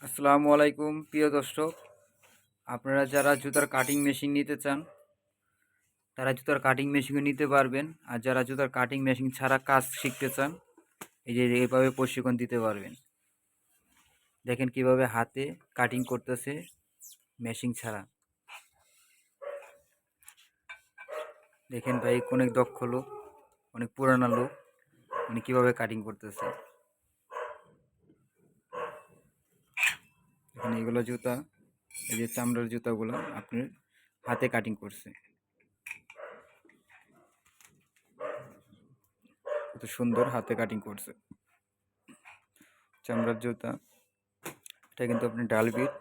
আসসালামু আলাইকুম প্রিয় দর্শক, আপনারা যারা জুতার কাটিং মেশিন নিতে চান তারা জুতার কাটিং মেশিনও নিতে পারবেন। আর যারা জুতার কাটিং মেশিন ছাড়া কাজ শিখতে চান, এই যে এইভাবে প্রশিক্ষণ দিতে পারবেন। দেখেন কিভাবে হাতে কাটিং করতেছে মেশিন ছাড়া। দেখেন ভাই, অনেক দক্ষ লোক, অনেক পুরানা লোক, মানে কিভাবে কাটিং করতেছে। এখানে এগুলো জুতা, এই যে চামড়ার জুতাগুলো আপনি হাতে কাটিং করছে। কত সুন্দর হাতে কাটিং করছে চামড়ার জুতা। এটা কিন্তু আপনি ডাল বিট,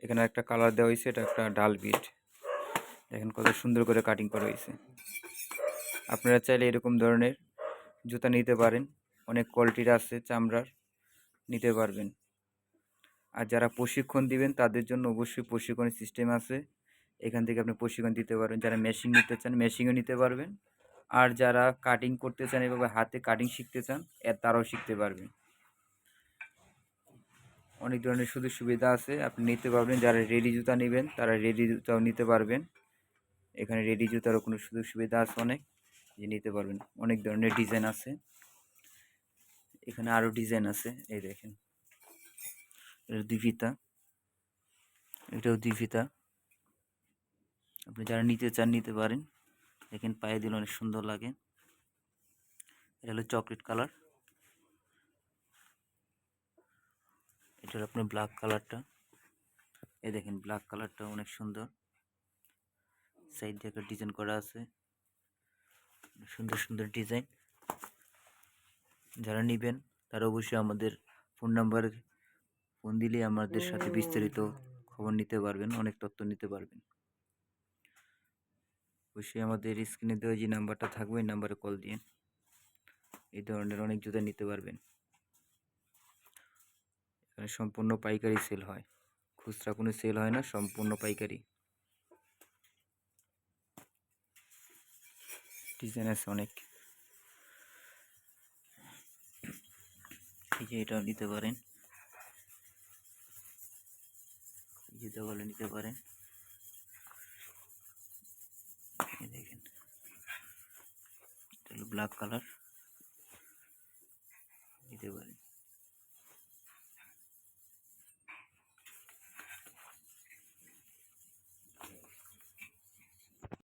এখানে একটা কালার দেওয়া হয়েছে, এটা একটা ডাল বিট। দেখেন কত সুন্দর করে কাটিং করা হয়েছে। আপনারা চাইলে এরকম ধরনের জুতা নিতে পারেন, অনেক কোয়ালিটির আছে চামড়ার, নিতে পারবেন। আর যারা প্রশিক্ষণ দিবেন তাদের জন্য অবশ্যই প্রশিক্ষণের সিস্টেম আছে, এখান থেকে আপনি প্রশিক্ষণ দিতে পারবেন। যারা মেশিন নিতে চান মেশিনও নিতে পারবেন, আর যারা কাটিং করতে চান, এভাবে হাতে কাটিং শিখতে চান, তারাও শিখতে পারবেন। অনেক ধরনের সুযোগ সুবিধা আছে, আপনি নিতে পারবেন। যারা রেডি জুতা নেবেন তারা রেডি জুতাও নিতে পারবেন। এখানে রেডি জুতারও কোনো সুযোগ সুবিধা আছে অনেক, যে নিতে পারবেন। অনেক ধরনের ডিজাইন আছে, এখানে আরও ডিজাইন আছে। এই দেখেন, এটা দুই ফিতা, এটাও দুই ফিতা। আপনি যারা নিতে চান নিতে পারেন। দেখেন পায়ে দিলে অনেক সুন্দর লাগে। এটা হলো চকলেট কালার, এটার আপনার ব্ল্যাক কালারটা। এই দেখেন ব্ল্যাক কালারটা অনেক সুন্দর, সাইড দিয়ে একটা ডিজাইন করা আছে, সুন্দর সুন্দর ডিজাইন। যারা নেবেন তারা অবশ্যই আমাদের ফোন নাম্বারে ফোন দিলে আমাদের সাথে বিস্তারিত খবর নিতে পারবেন, অনেক তথ্য নিতে পারবেন। অবশ্যই আমাদের স্ক্রিনে দেওয়া যে নাম্বারটা থাকবে এই নাম্বারে কল দিয়ে এই ধরনের অনেক জুতা নিতে পারবেন। এখানে সম্পূর্ণ পাইকারি সেল হয়, খুচরা কোনো সেল হয় না, সম্পূর্ণ পাইকারি। ডিজাইন আছে অনেক, এই যে এটাও নিতে পারেন, জুতা বলে নিতে পারেন। এই দেখেন, এটা হলো ব্ল্যাক কালার, নিতে পারেন।